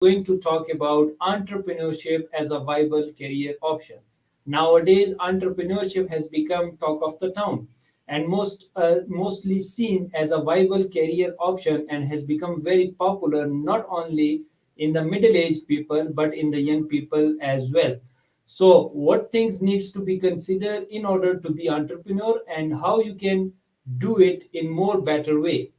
going to talk about entrepreneurship as a viable career option. Nowadays, entrepreneurship has become talk of the town and mostly seen as a viable career option and has become very popular not only in the middle-aged people but in the young people as well. So, what things needs to be considered in order to be entrepreneur and how you can do it in more better way.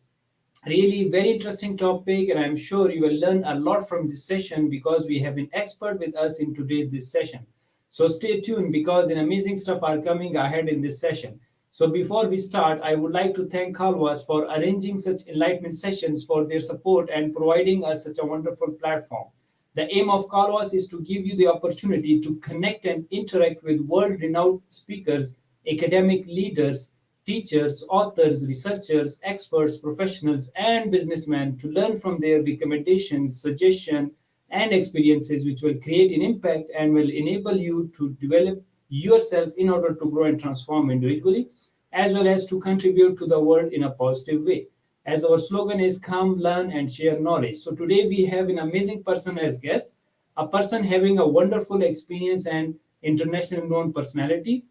Really very interesting topic, and I'm sure you will learn a lot from this session because we have an expert with us in today's this session. So stay tuned because an amazing stuff are coming ahead in this session. So before we start, I would like to thank Kalwas for arranging such enlightenment sessions, for their support and providing us such a wonderful platform. The aim of Kalwas is to give you the opportunity to connect and interact with world-renowned speakers, academic leaders, teachers, authors, researchers, experts, professionals, and businessmen to learn from their recommendations, suggestions, and experiences, which will create an impact and will enable you to develop yourself in order to grow and transform individually, as well as to contribute to the world in a positive way. As our slogan is come, learn, and share knowledge. So today we have an amazing person as guest, a person having a wonderful experience and international known personality.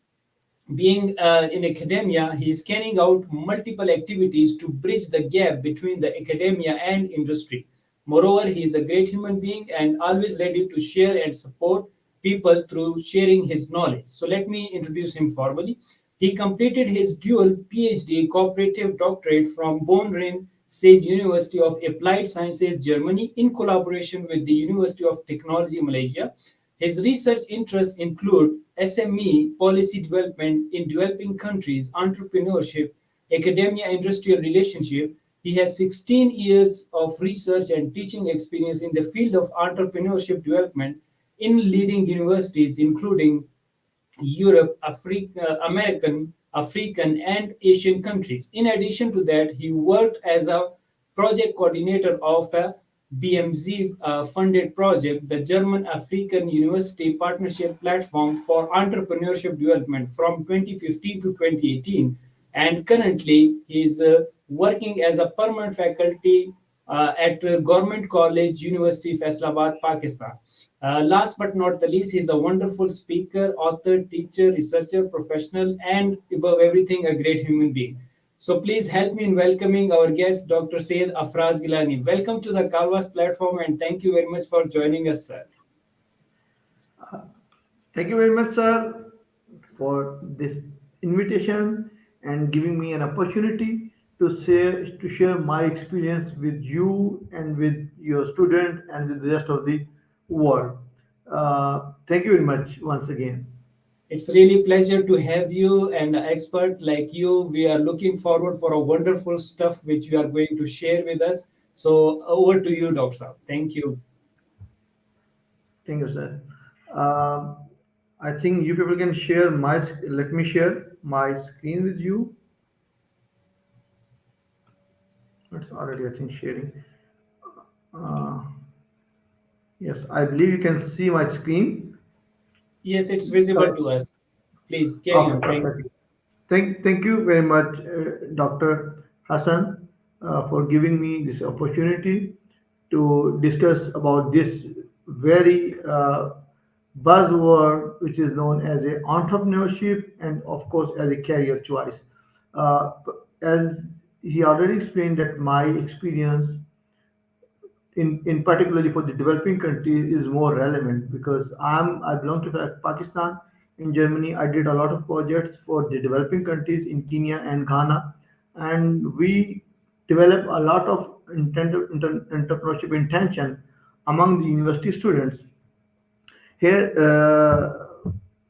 Being in academia, he is carrying out multiple activities to bridge the gap between the academia and industry. Moreover, he is a great human being and always ready to share and support people through sharing his knowledge. So let me introduce him formally. He completed his dual PhD cooperative doctorate from Bonn Sage University of Applied Sciences, Germany, in collaboration with the University of Technology, Malaysia. His research interests include SME policy development in developing countries, entrepreneurship, academia industrial relationship. He has 16 years of research and teaching experience in the field of entrepreneurship development in leading universities, including Europe, Africa, American, African, and Asian countries. In addition to that, he worked as a project coordinator of a BMZ funded project, the German African University Partnership Platform for Entrepreneurship Development from 2015 to 2018. And currently, he is working as a permanent faculty at Government College, University, Faisalabad, Pakistan. Last but not the least, he's a wonderful speaker, author, teacher, researcher, professional, and above everything, a great human being. So please help me in welcoming our guest, Dr. Syed Afraz Gillani. Welcome to the Calvas platform, and thank you very much for joining us, sir. Thank you very much, sir, for this invitation and giving me an opportunity to share my experience with you and with your student and with the rest of the world. Thank you very much once again. It's really pleasure to have you and an expert like you. We are looking forward for a wonderful stuff which you are going to share with us. So over to you, Dr. Saab. Thank you. Thank you, sir. Uh, I think you people can share let me share my screen with you. It's already, I think, sharing. Uh, yes, I believe you can see my screen. Yes, it's visible Correct. to us. Please carry Okay, on. Thank you. perfect. Thank you very much, Dr. Hassan, for giving me this opportunity to discuss about this very buzzword, which is known as a entrepreneurship and, of course, as a career choice. Uh, as he already explained, that my experience in particularly for the developing countries is more relevant because I belong to Pakistan. In Germany, I did a lot of projects for the developing countries in Kenya and Ghana, and we develop a lot of entrepreneurship intention among the university students. Here,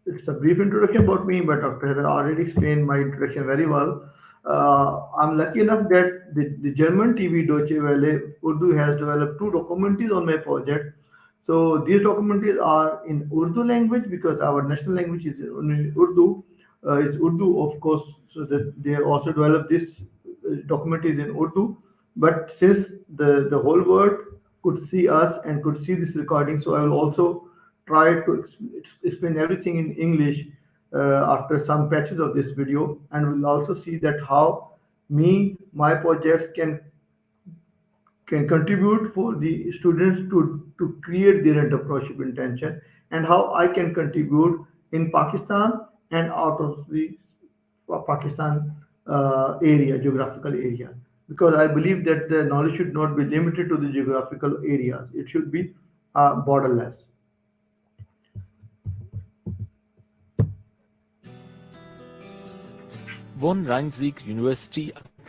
it's a brief introduction about me, but Dr. Haider already explained my introduction very well. I'm lucky enough that the German TV Deutsche Welle Urdu has developed two documentaries on my project. So these documentaries are in Urdu language because our national language is Urdu. It's Urdu, of course, so that they also developed this documentaries in Urdu. But since the whole world could see us and could see this recording, so I will also try to explain everything in English after some patches of this video, and we'll also see that how my projects can contribute for the students to create their entrepreneurship intention, and how I can contribute in Pakistan and out of the Pakistan area, geographical area. Because I believe that the knowledge should not be limited to the geographical areas. It should be borderless. वोन राइनजीग university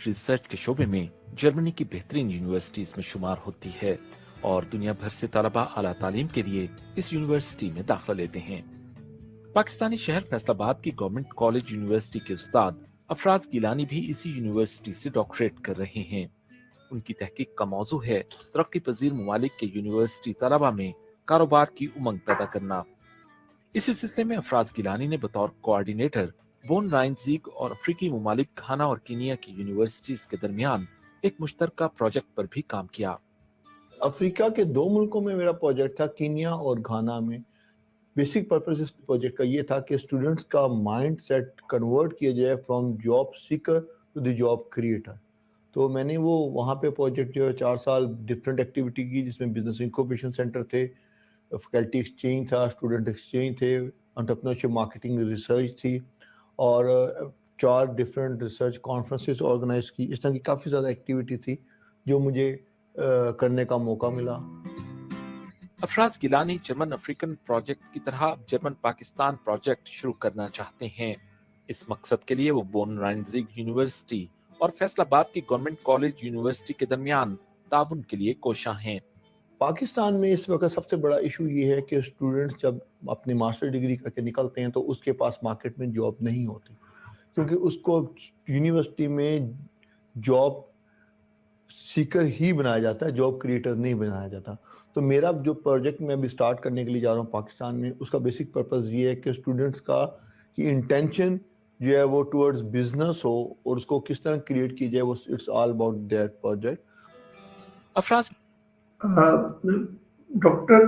research के शोबे में Germany की बेहतरीन universities में शुमार होती है और दुनिया भर से तलबा आला तालीम के लिए इस यूनिवर्सिटी में दाखिला लेते हैं। पाकिस्तानी शहर फैसलाबाद की गवर्नमेंट कॉलेज यूनिवर्सिटी के उस्ताद अफराज गिलानी भी इसी यूनिवर्सिटी से डॉक्टरेट कर रहे हैं। उनकी तहकीक का मौजू है तरक्की पजीर ममालिक के यूनिवर्सिटी तलबा में कारोबार की उमंग पैदा करना। इसी सिलसिले में अफराज गिलानी ने बतौर कोऑर्डिनेटर बोन राइनजीग और अफ्रीकी ममालिक घाना और कीनिया की यूनिवर्सिटीज के दरमियान एक मुश्तरका प्रोजेक्ट पर भी काम किया। अफ्रीका के 2 मुल्कों में मेरा प्रोजेक्ट था, कीनिया और घाना में। बेसिक पर्पस इस प्रोजेक्ट का ये था कि स्टूडेंट्स का माइंड सेट कन्वर्ट किया जाए from job seeker to the job creator. तो मैंने वो वहाँ पे प्रोजेक्ट जो है 4 साल डिफरेंट एक्टिविटी की, जिसमें बिजनेस इंक्यूबेशन सेंटर थे, फैकल्टी एक्सचेंज था, स्टूडेंट एक्सचेंज थे, एंटरप्रेन्योरशिप मार्केटिंग रिसर्च थी और 4 डिफरेंट रिसर्च कॉन्फ्रेंसेस ऑर्गेनाइज की। इस तरह की काफ़ी ज़्यादा एक्टिविटी थी जो मुझे करने का मौका मिला। Afraz Gilani German African project की तरह जर्मन पाकिस्तान प्रोजेक्ट शुरू करना चाहते हैं। इस मकसद के लिए वो बोन राइनजीग यूनिवर्सिटी और फैसलाबाद की गवर्नमेंट कॉलेज यूनिवर्सिटी के दरमियान ताउन के लिए कोशां हैं। पाकिस्तान में इस वक्त सबसे बड़ा इशू ये है कि स्टूडेंट्स जब अपनी मास्टर डिग्री करके निकलते हैं तो उसके पास मार्केट में जॉब नहीं होती, क्योंकि उसको यूनिवर्सिटी में जॉब सीकर ही बनाया जाता है, जॉब क्रिएटर नहीं बनाया जाता। तो मेरा जो प्रोजेक्ट मैं अभी स्टार्ट करने के लिए जा रहा हूँ पाकिस्तान में, उसका बेसिक पर्पस ये है कि स्टूडेंट्स का की इंटेंशन जो है वो टुवर्ड्स बिजनेस हो और उसको किस तरह क्रिएट की जाए, वो it's all about that project. Afraz Doctor,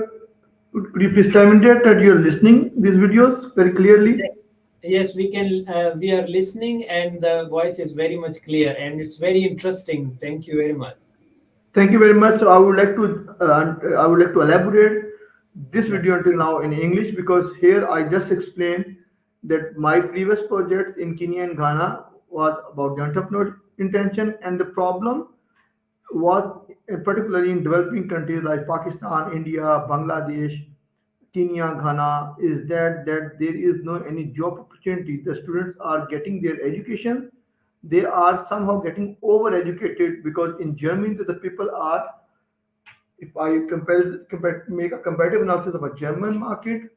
could you please tell me that you're listening these videos very clearly? Yes, we can. We are listening, and the voice is very much clear, and it's very interesting. Thank you very much. Thank you very much. So I would like to elaborate this video until now in English, because here I just explained that my previous projects in Kenya and Ghana was about the entrepreneur intention, and the problem was particularly in developing countries like Pakistan, India, Bangladesh, Kenya, Ghana, is that there is no any job opportunity. The students are getting their education, they are somehow getting overeducated, because in Germany the people are, if I make a comparative analysis of a German market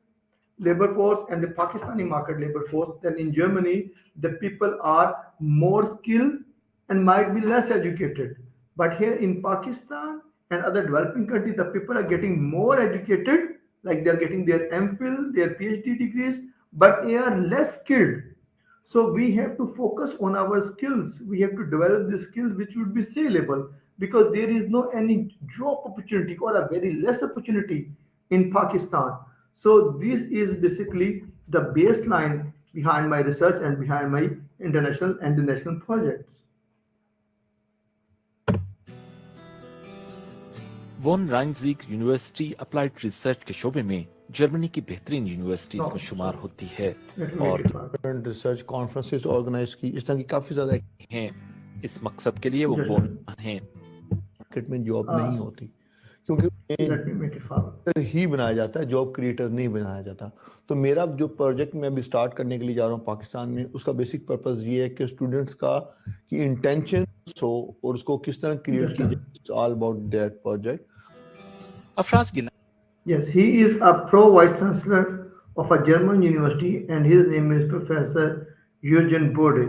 labor force and the Pakistani market labor force, then in Germany the people are more skilled and might be less educated. But here in Pakistan and other developing countries, the people are getting more educated, like they're getting their MPhil, their PhD degrees, but they are less skilled. So we have to focus on our skills. We have to develop the skills which would be saleable, because there is no any job opportunity or a very less opportunity in Pakistan. So this is basically the baseline behind my research and behind my international and the national projects. वोन राइनजीग university applied research के शोबे में Germany की बेहतरीन universities में शुमार होती है और डिफरेंट रिसर्च कॉन्फ्रेंसेस ऑर्गेनाइज की। इस तरह की काफ़ी ज़्यादा हैं। इस मकसद के लिए वो बोन हैं। मार्केट में जॉब नहीं होती, क्योंकि ही बनाया जाता है, जॉब क्रिएटर नहीं बनाया जाता। तो मेरा जो प्रोजेक्ट मैं अभी स्टार्ट करने के लिए जा रहा हूँ पाकिस्तान में, उसका बेसिक पर्पस ये है कि स्टूडेंट्स का की इंटेंशन हो और उसको किस तरह क्रिएट की जाए, it's all about that project. Afraz Gilani, yes, he is a pro vice chancellor of a German university, and his name is Professor Jürgen Bode.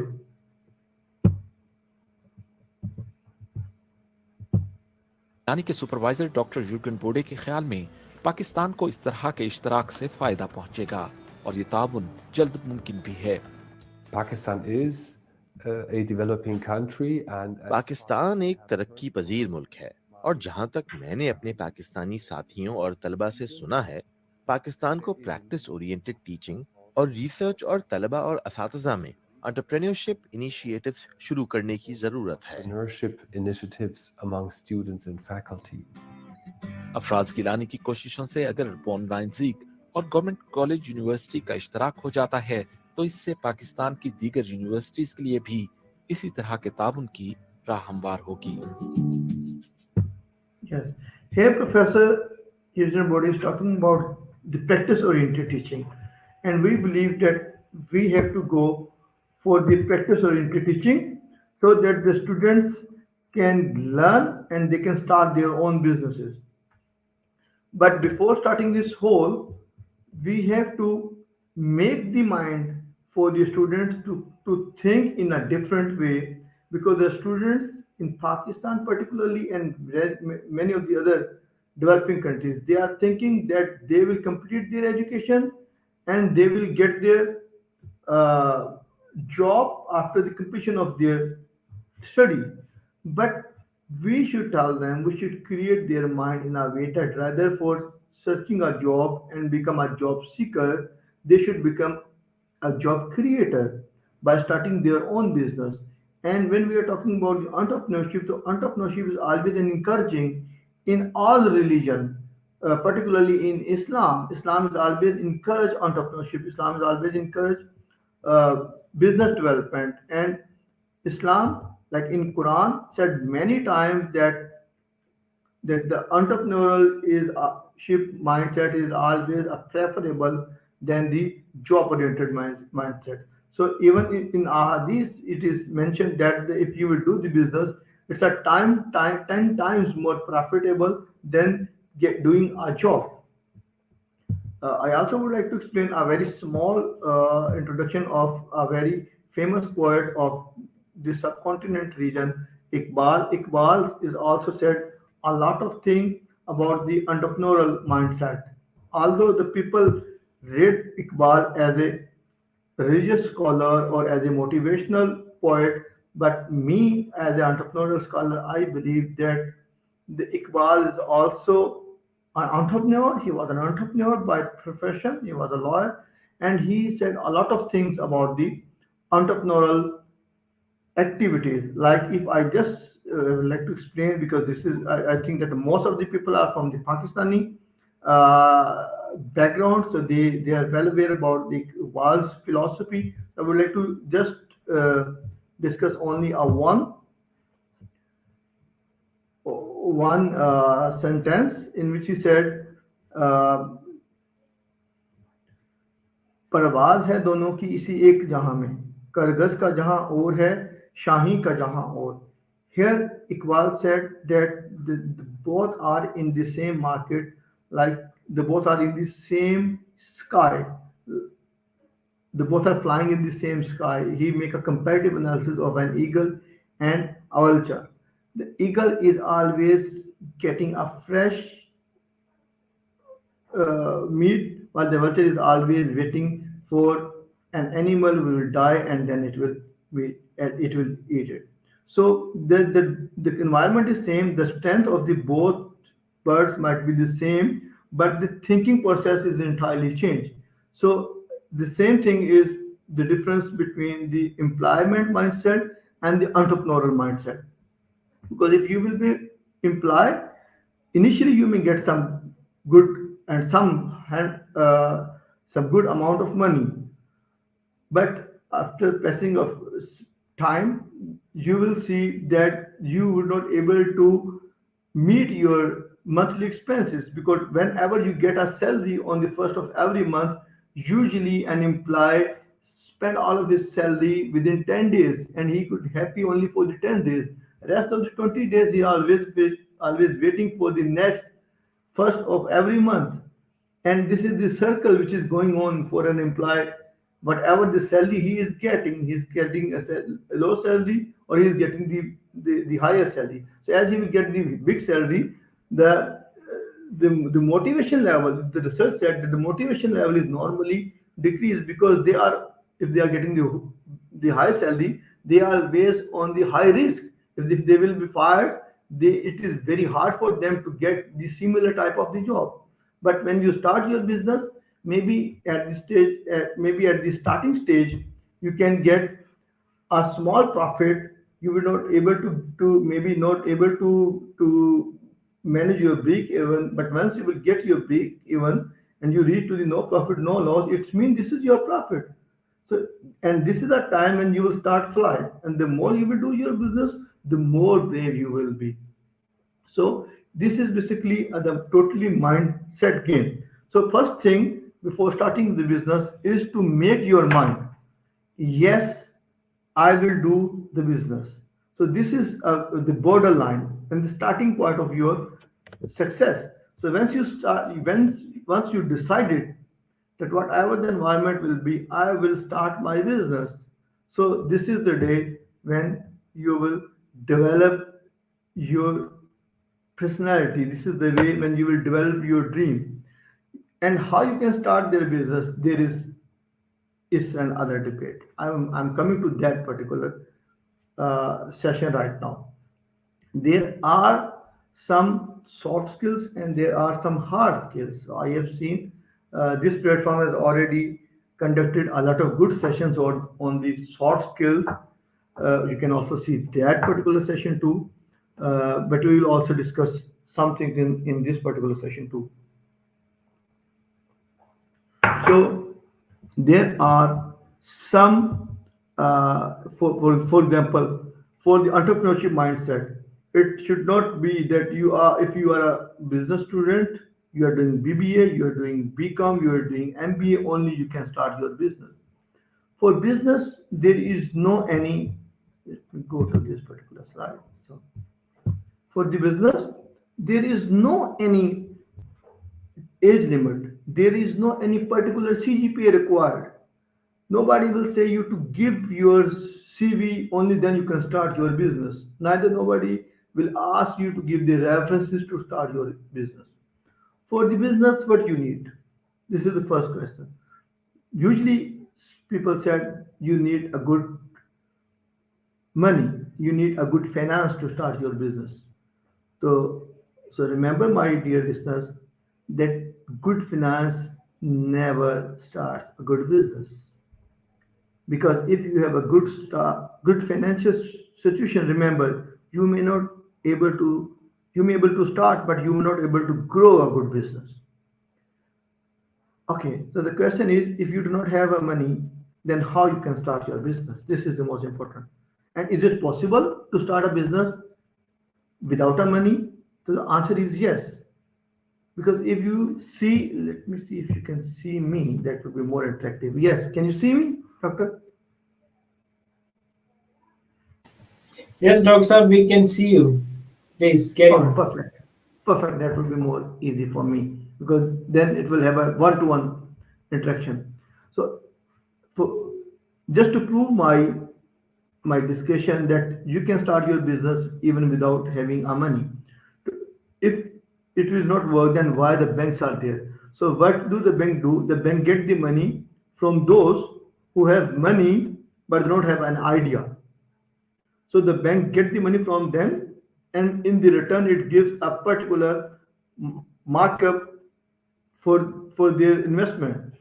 Gilani के सुपरवाइजर डॉक्टर यूर्गन बोडे के ख्याल में पाकिस्तान को इस तरह के इश्तराक से फायदा पहुंचेगा और ये ताउन जल्द मुमकिन भी है। पाकिस्तान एक तरक्की पजीर मुल्क है, और जहाँ तक मैंने अपने पाकिस्तानी साथियों और तलबा से सुना है, पाकिस्तान को प्रैक्टिस ओरिएंटेड टीचिंग और रिसर्च और तलबा और असातिज़ा में एंटरप्रेन्योरशिप इनिशिएटिव्स शुरू करने की जरूरत है। Entrepreneurship initiatives among students and faculty. Afraz Gilani की कोशिशों से अगर ऑनलाइन सीख और गवर्नमेंट कॉलेज यूनिवर्सिटी का इश्तराक हो जाता है तो इससे पाकिस्तान की दीगर यूनिवर्सिटीज के लिए भी इसी तरह के ताउन की राह हमवार होगी। Yes. Here, Professor Body is talking about the practice-oriented teaching, and we believe that we have to go for the practice-oriented teaching so that the students can learn and they can start their own businesses. But before starting this whole, we have to make the mind for the students to think in a different way, because the students in Pakistan particularly and many of the other developing countries, they are thinking that they will complete their education and they will get their uh, job after the completion of their study. But we should tell them, we should create their mind in a way that rather for searching a job and become a job seeker, they should become a job creator by starting their own business. And when we are talking about the entrepreneurship, so entrepreneurship is always an encouraging in all religion, particularly in Islam. Islam is always encourage entrepreneurship. Islam is always encourage business development. And Islam, like in Quran, said many times that the entrepreneurial is ship mindset is always a preferable than the job oriented mindset. So even in ahadith it is mentioned that if you will do the business, it's a time 10 times more profitable than doing a job. I also would like to explain a very small introduction of a very famous poet of the subcontinent region, Iqbal. Iqbal is also said a lot of things about the entrepreneurial mindset. Although the people read Iqbal as a religious scholar or as a motivational poet, but me as an entrepreneurial scholar, I believe that the Iqbal is also an entrepreneur. He was an entrepreneur by profession. He was a lawyer, and he said a lot of things about the entrepreneurial activities. Like if I just like to explain, because this is I think that most of the people are from the Pakistani background, so they are well aware about the Iqbal's philosophy. I would like to just uh, discuss only a one sentence in which he said, uh, परवाज है दोनों की इसी एक जहां में, करगस का जहां और है, शाही का जहां और. Here Iqbal said that both are in the same market, like the both are in the same sky, the both are flying in the same sky. He make a comparative analysis of an eagle and a vulture. The eagle is always getting a fresh meat, while the vulture is always waiting for an animal who will die and then it will eat it. So the environment is same, the strength of the both birds might be the same, but the thinking process is entirely changed. So the same thing is the difference between the employment mindset and the entrepreneurial mindset. Because if you will be employed, initially you may get some good and some good amount of money, but after passing of time you will see that you will not able to meet your monthly expenses, because whenever you get a salary on the first of every month, usually an employee spend all of his salary within 10 days, and he could happy only for the 10 days. Rest of the 20 days he always waiting for the next first of every month. And this is the circle which is going on for an employee. Whatever the salary he is getting a low salary, or he is getting the higher salary. So as he will get the big salary, the the motivation level, the research said that the motivation level is normally decreased, because they are, if they are getting the high salary, they are based on the high risk. If they will be fired, it is very hard for them to get the similar type of the job. But when you start your business, maybe at the starting stage, you can get A small profit, you will not able to maybe not able to manage your break even, but once you will get your break even and you reach to the no profit no loss, it means this is your profit. So, and this is the time when you will start fly, and the more you will do your business, the more brave you will be. So this is basically the totally mindset game. So first thing before starting the business is to make your mind, yes, I will do the business. So this is the borderline and the starting point of your success. So once you decided that whatever the environment will be, I will start my business. So this is the day when you will develop your personality. This is the way when you will develop your dream. And how you can start their business, there is another debate. I'm coming to that particular session right now. There are some soft skills and there are some hard skills. So I have seen this platform has already conducted a lot of good sessions on the soft skills. You can also see that particular session too. But we will also discuss something in this particular session too. So there are some, for example, for the entrepreneurship mindset, it should not be that if you are a business student, you are doing BBA, you are doing BCom, you are doing MBA, only you can start your business. For business, there is no any, let me go to this particular slide. So for the business, there is no any age limit. There is no any particular CGPA required. Nobody will say you to give your CV, only then you can start your business. Neither nobody will ask you to give the references to start your business. For the business, what you need? This is the first question. Usually, people said you need a good money, you need a good finance to start your business. So, so remember, my dear listeners, that good finance never starts a good business. Because if you have a good financial situation, remember, you may not able to you may able to start, but you may not able to grow a good business. Okay, so the question is, if you do not have a money, then how you can start your business? This is the most important. And is it possible to start a business without a money? So the answer is yes. Because if you see, let me see if you can see me, that would be more attractive. Yes, can you see me, doctor? Yes, Dr. Saab, we can see you. Please carry Oh, on. perfect. Perfect. That will be more easy for me because then it will have a one-to-one interaction. So, for, just to prove my discussion that you can start your business even without having a money. If it will not work, then why the banks are there? So, what do the bank do? The bank get the money from those who have money but don't have an idea. So the bank get the money from them, and in the return, it gives a particular markup for their investment.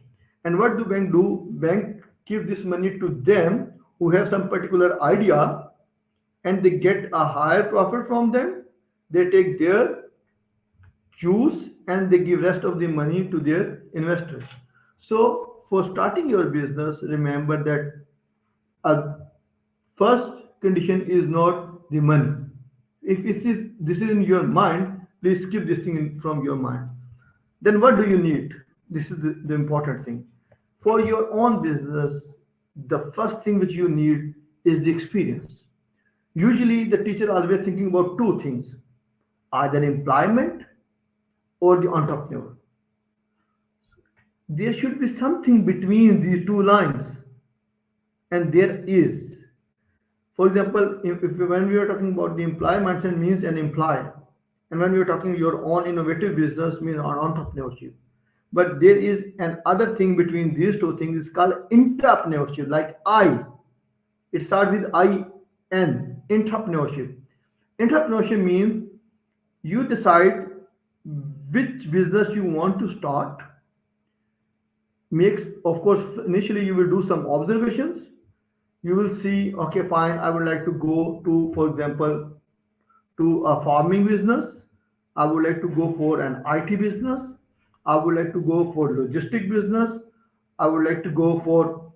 And what do bank do? Bank give this money to them who have some particular idea, and they get a higher profit from them. They take their juice and they give rest of the money to their investors. So for starting your business, remember that a first condition is not the money. If this is in your mind, please skip this thing from your mind. Then what do you need? This is the important thing. For your own business, the first thing which you need is the experience. Usually, the teacher always thinking about two things: either employment or the entrepreneur. There should be something between these two lines, and there is. For example, if when we are talking about the employment, it means an employee, and when we are talking your own innovative business, means on entrepreneurship. But there is an other thing between these two things. It's called entrepreneurship. Like I, it starts with I N. Entrepreneurship. Entrepreneurship means you decide which business you want to start. Makes, of course, initially you will do some observations. You will see, okay, fine, I would like to go to, for example, to a farming business. I would like to go for an IT business. I would like to go for logistic business. I would like to go for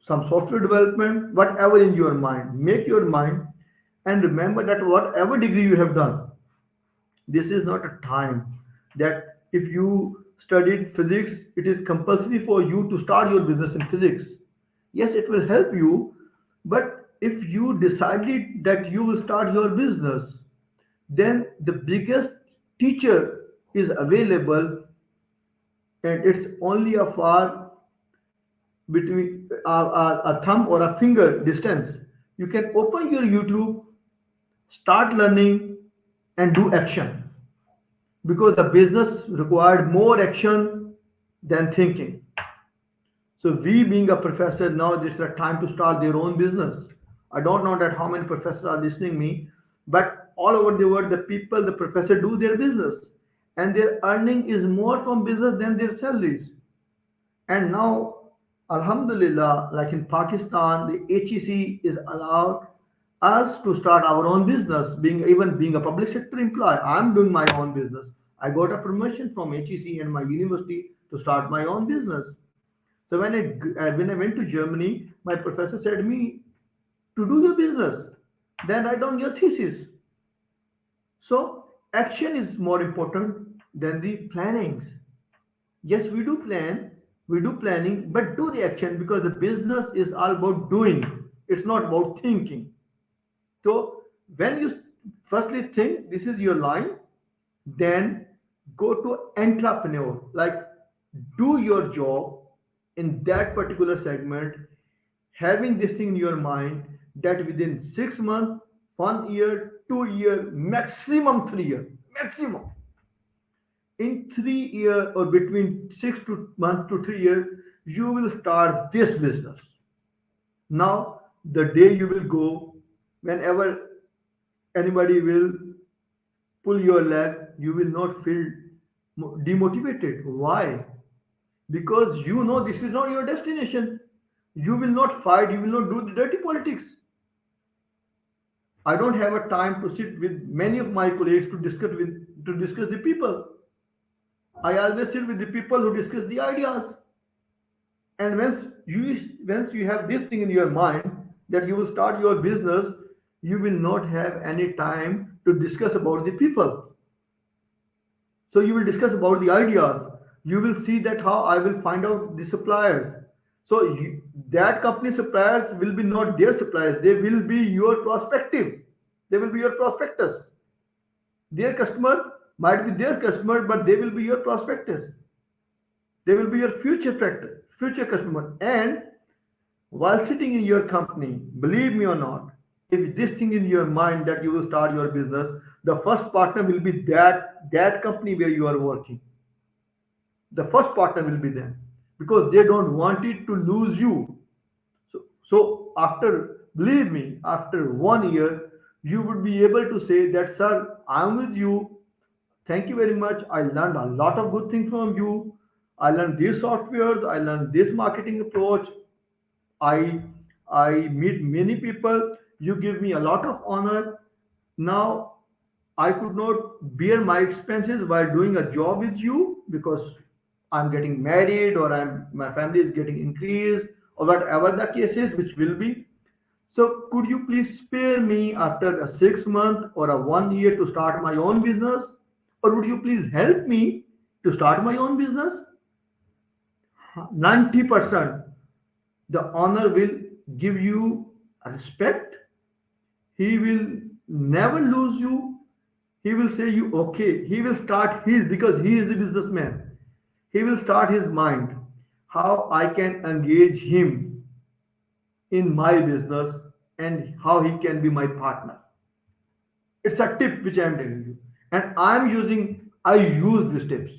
some software development, whatever in your mind. Make your mind and remember that whatever degree you have done, this is not a time that if you studied physics, it is compulsory for you to start your business in physics. Yes, it will help you, but if you decided that you will start your business, then the biggest teacher is available, and it's only a far between a thumb or a finger distance. You can open your YouTube, start learning, and do action, because the business required more action than thinking. So we being a professor now, this is a time to start their own business. I don't know that how many professors are listening me, but all over the world, the people, the professor do their business, and their earning is more from business than their salaries. And now, Alhamdulillah, like in Pakistan, the HEC is allowed us to start our own business, being a public sector employee. I'm doing my own business. I got a promotion from HEC and my university to start my own business. So when I went to Germany, my professor said me to do your business, then write down your thesis. So action is more important than the plannings. Yes, we do planning, but do the action, because the business is all about doing. It's not about thinking. So when you firstly think this is your line, then go to entrepreneur. Like, do your job in that particular segment, having this thing in your mind that within 6 months, 1 year, 2 year, maximum 3 year, maximum in 3 year or between 6 months to 3 year, you will start this business. Now, the day you will go, whenever anybody will pull your leg, you will not feel demotivated. Why? Because you know this is not your destination. You will not fight, you will not do the dirty politics. I don't have a time to sit with many of my colleagues to discuss the people. I always sit with the people who discuss the ideas. And once you have this thing in your mind that you will start your business, you will not have any time to discuss about the people. So you will discuss about the ideas. You will see that how I will find out the suppliers. So that company suppliers will be not their suppliers. They will be your prospective. They will be your prospectus. Their customer might be their customer, but they will be your prospectus. They will be your future customer. And while sitting in your company, believe me or not, if this thing in your mind that you will start your business, the first partner will be that company where you are working. The first partner will be them, because they don't want it to lose you. So after, believe me, after 1 year, you would be able to say that, sir, I'm with you. Thank you very much. I learned a lot of good things from you. I learned these softwares. I learned this marketing approach. I I meet many people. You give me a lot of honor. Now I could not bear my expenses while doing a job with you, because I'm getting married, or my family is getting increased, or whatever the case is, which will be. So could you please spare me after a 6 month or a 1 year to start my own business? Or would you please help me to start my own business? 90% the honor will give you respect. He will never lose you. He will say you okay. He will start his, because he is the businessman. He will start his mind how I can engage him in my business and how he can be my partner. It's a tip which I'm telling you. And I use these tips.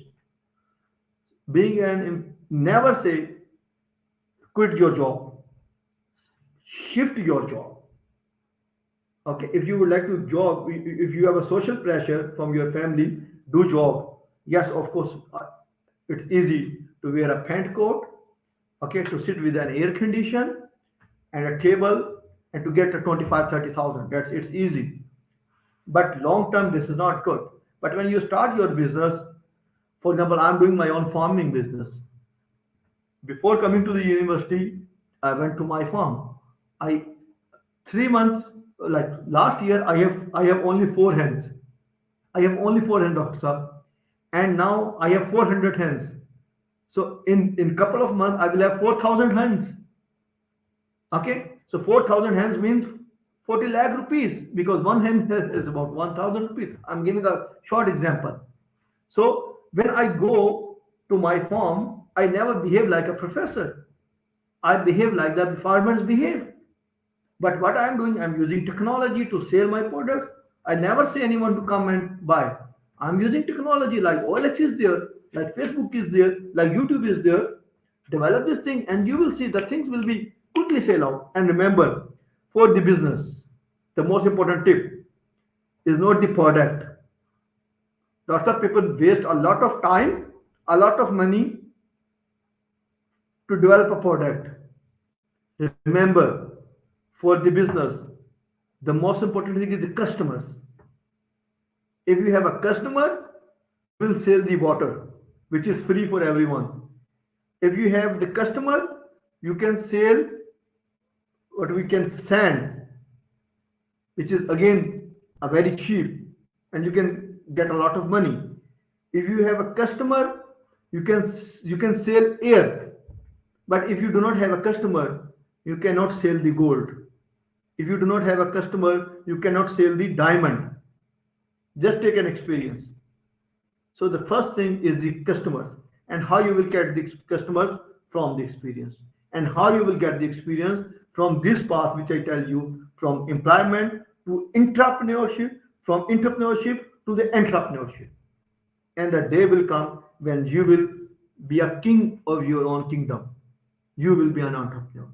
Never say quit your job, shift your job. Okay, if you would like to job, if you have a social pressure from your family, do job. Yes, of course, it's easy to wear a pant coat, okay, to sit with an air condition, and a table and to get a 25, 30,000. That's it's easy. But long term, this is not good. But when you start your business, for example, I'm doing my own farming business. Before coming to the university, I went to my farm. I 3 months, like last year, I have only four hens. I have only four hens, Doctor Saab, and now I have 400 hens. So in couple of months, I will have 4,000 hens. Okay, so 4,000 hens means 40 lakh rupees because one hen is about 1,000 rupees. I'm giving a short example. So when I go to my farm, I never behave like a professor. I behave like the farmers behave. But what I'm doing, I'm using technology to sell my products. I never say anyone to come and buy. I'm using technology like OLX is there, like Facebook is there, like YouTube is there. Develop this thing and you will see the things will be quickly sell out. And remember, for the business, the most important tip is not the product. Lots of people waste a lot of time, a lot of money to develop a product. Remember, for the business, the most important thing is the customers. If you have a customer, you will sell the water, which is free for everyone. If you have the customer, you can sell what we can sand, which is again a very cheap, and you can get a lot of money. If you have a customer, you can sell air, but if you do not have a customer, you cannot sell the gold. If you do not have a customer, you cannot sell the diamond. Just take an experience. So the first thing is the customers and how you will get the customers from the experience and how you will get the experience from this path, which I tell you, from employment to entrepreneurship, from entrepreneurship to the entrepreneurship. And the day will come when you will be a king of your own kingdom. You will be an entrepreneur.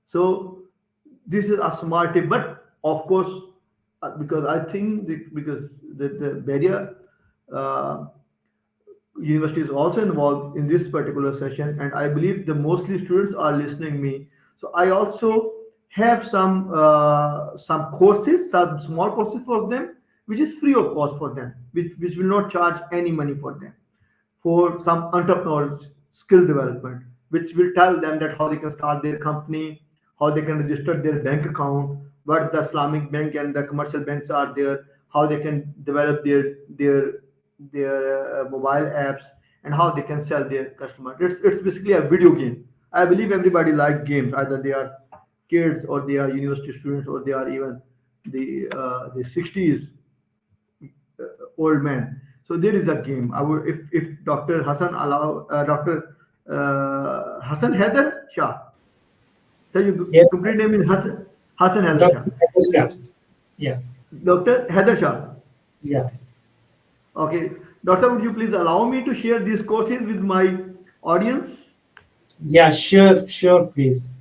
So this is a smart tip, but of course, because I think because the barrier university is also involved in this particular session, and I believe the mostly students are listening me. So I also have some courses, some small courses for them, which is free of cost for them, which will not charge any money for them, for some entrepreneurs skill development, which will tell them that how they can start their company, how they can register their bank account, what the Islamic bank and the commercial banks are there, how they can develop their mobile apps, and how they can sell their customer. It's basically a video game. I believe everybody like games, either they are kids or they are university students or they are even the 60s old man. So there is a game. I would, if Dr. Hassan allow Dr. Hassan Haider Shah. So your Yes, complete name is Hassan Haider Shah. Dr. Afraz. Yeah, Dr. Haider Shah. yeah. Okay. Doctor, would you please allow me to share these courses with my audience? Yeah, sure, please.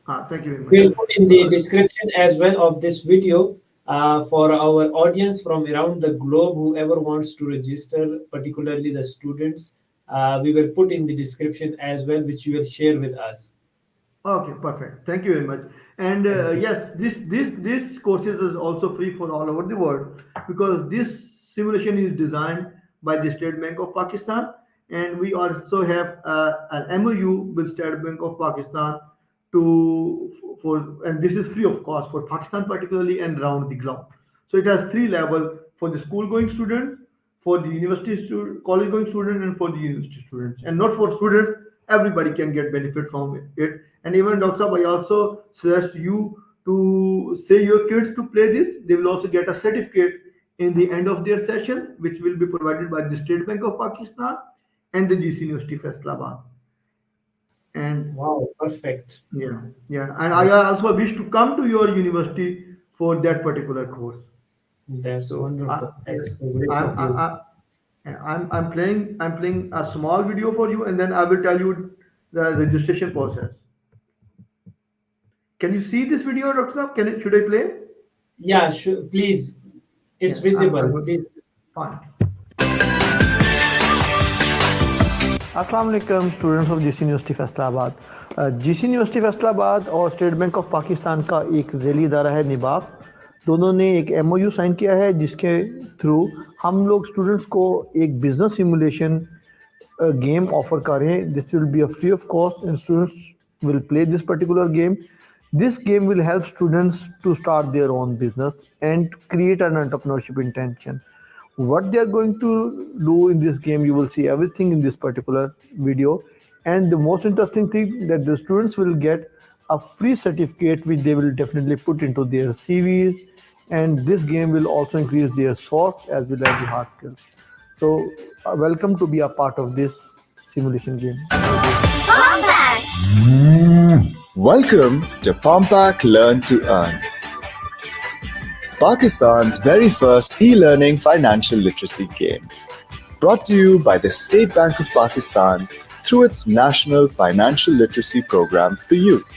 Thank you very We'll much. put in the description as well of this video for our audience from around the globe, whoever wants to register, particularly the students. We will put in the description as well, which you will share with us. Okay, perfect. Thank you very much. And Thank you. yes, this courses is also free for all over the world because this simulation is designed by the State Bank of Pakistan, and we also have an MOU with State Bank of Pakistan for and this is free of cost for Pakistan particularly and around the globe. So it has three level for the school going student, for the university student, college going student, and for the university students, and not for students. Everybody can get benefit from it. And even Dr. Saab, I also suggest you to say your kids to play this. They will also get a certificate in the end of their session, which will be provided by the State Bank of Pakistan and the GC University Faisalabad. And Wow, perfect. yeah, and I also wish to come to your university for that particular course. That's So wonderful. That's so great I'm, of you. I'm playing a small video for you, and then I will tell you the registration process. Can you see this video, Dr. Saab? Should I play? Yeah, sure. Please, it's Yeah, visible. Please. fine. Assalamu alaikum students of GC university Faisalabad. GC university Faisalabad और state bank of Pakistan का एक झेली इदारा है निबाफ, दोनों ने एक MOU sign किया है जिसके थ्रू हम लोग स्टूडेंट्स को एक बिजनेस सिमुलेशन game offer कर रहे हैं. This will be a free of cost and students will play this particular game. This game will help students to start their own business and create an entrepreneurship intention. What they are going to do in this game, you will see everything in this particular video. And the most interesting thing that the students will get a free certificate which they will definitely put into their CVs, and this game will also increase their soft as well as the hard skills. So welcome to be a part of this simulation game. Welcome to Pompac Learn to Earn, Pakistan's very first e-learning financial literacy game. Brought to you by the State Bank of Pakistan through its National Financial Literacy Program for Youth.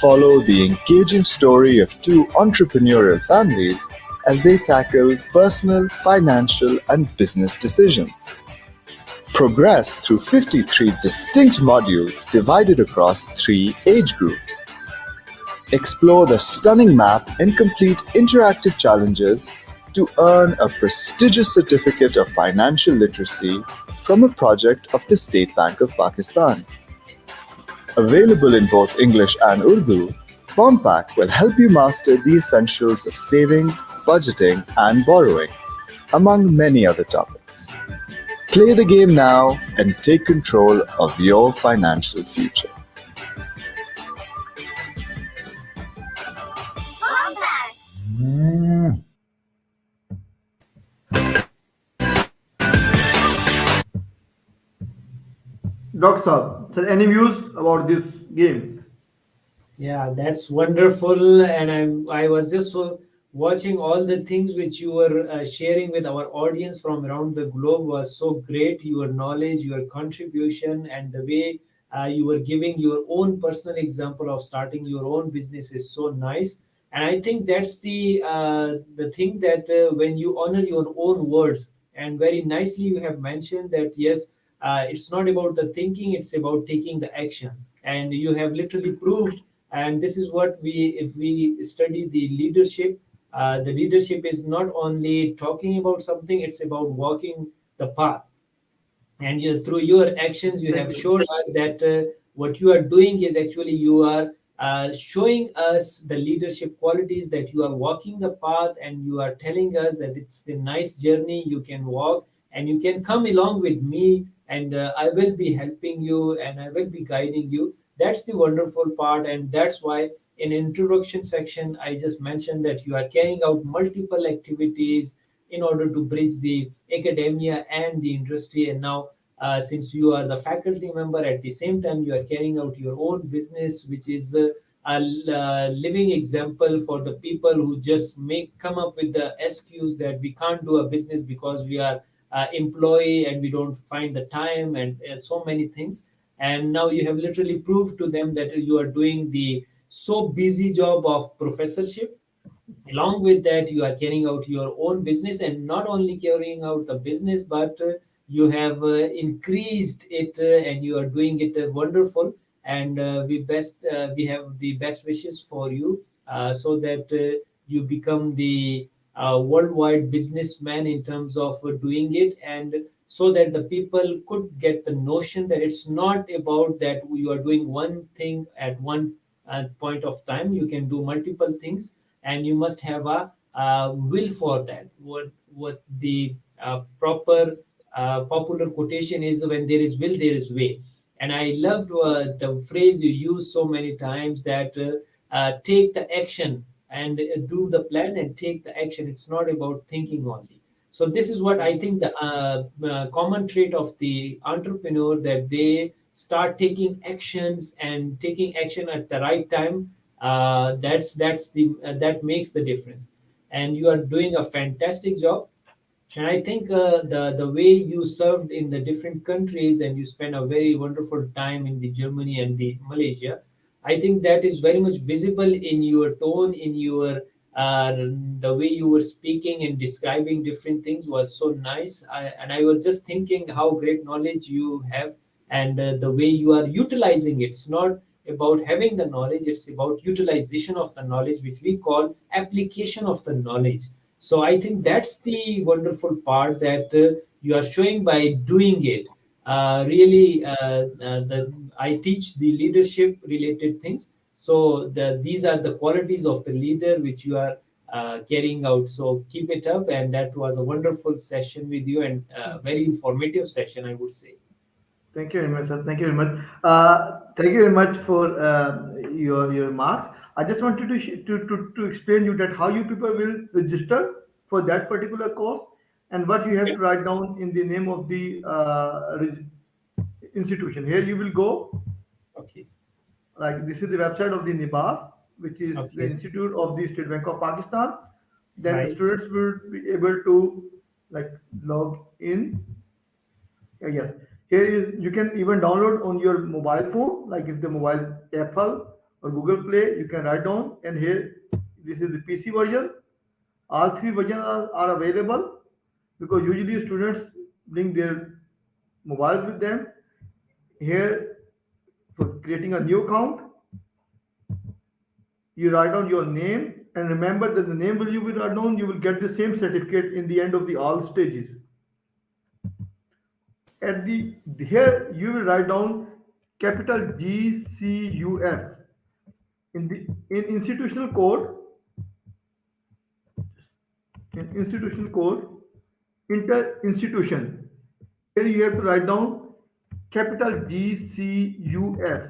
Follow the engaging story of two entrepreneurial families as they tackle personal, financial, and business decisions. Progress through 53 distinct modules divided across 3 age groups. Explore the stunning map and complete interactive challenges to earn a prestigious certificate of financial literacy from a project of the State Bank of Pakistan. Available in both English and Urdu, Pompac will help you master the essentials of saving, budgeting, and borrowing, among many other topics. Play the game now and take control of your financial future. Dr. Saab, sir, any views about this game? Yeah, that's wonderful. And I was just watching all the things which you were sharing with our audience from around the globe was so great. Your knowledge, your contribution, and the way you were giving your own personal example of starting your own business is so nice. And I think that's the thing that when you honor your own words, and very nicely you have mentioned that yes, it's not about the thinking, it's about taking the action. And you have literally proved, and this is what if we study the leadership is not only talking about something, it's about walking the path. And through your actions you have showed us that what you are doing is actually you are showing us the leadership qualities, that you are walking the path, and you are telling us that it's the nice journey you can walk, and you can come along with me, and I will be helping you and I will be guiding you. That's the wonderful part, and that's why in introduction section I just mentioned that you are carrying out multiple activities in order to bridge the academia and the industry. And now since you are the faculty member, at the same time you are carrying out your own business, which is a living example for the people who just come up with the excuse that we can't do a business because we are employee and we don't find the time, and so many things. And now you have literally proved to them that you are doing the so busy job of professorship. Along with that you are carrying out your own business, and not only carrying out the business, but you have increased it, and you are doing it wonderful. And we have the best wishes for you, so that you become the worldwide businessman in terms of doing it, and so that the people could get the notion that it's not about that you are doing one thing at one point of time. You can do multiple things, and you must have a will for that. What the proper popular quotation is, when there is will there is way. And I loved the phrase you use so many times, that take the action and do the plan and take the action. It's not about thinking only. So this is what I think the common trait of the entrepreneur, that they start taking actions, and taking action at the right time. That makes the difference. And you are doing a fantastic job. And I think the way you served in the different countries, and you spent a very wonderful time in the Germany and the Malaysia, I think that is very much visible in your tone, in your Uh, the way you were speaking and describing different things was so nice. And I was just thinking how great knowledge you have, and the way you are utilizing it. It's not about having the knowledge, it's about utilization of the knowledge, which we call application of the knowledge. So I think that's the wonderful part that you are showing by doing it. Really, I teach the leadership related things. So these are the qualities of the leader which you are carrying out. So keep it up. And that was a wonderful session with you, and very informative session, I would say. Thank you very much, sir. Thank you very much. Thank you very much for your remarks. I just wanted to explain you that how you people will register for that particular course, and what you have Okay. to write down in the name of the institution. Here you will go, Okay. like this is the website of the NIBAF, which is the Okay. Institute of the State Bank of Pakistan. Then the Right. students will be able to like log in. Yes. Here is, you can even download on your mobile phone, like if the mobile Apple or Google Play, you can write down. And here, this is the PC version. All three versions are available, because usually students bring their mobiles with them. Here, for creating a new account, you write down your name, and remember that the name will you will write down, you will get the same certificate in the end of the all stages. At the here you will write down capital GCUF in the in institutional code, inter institution. Here you have to write down capital GCUF.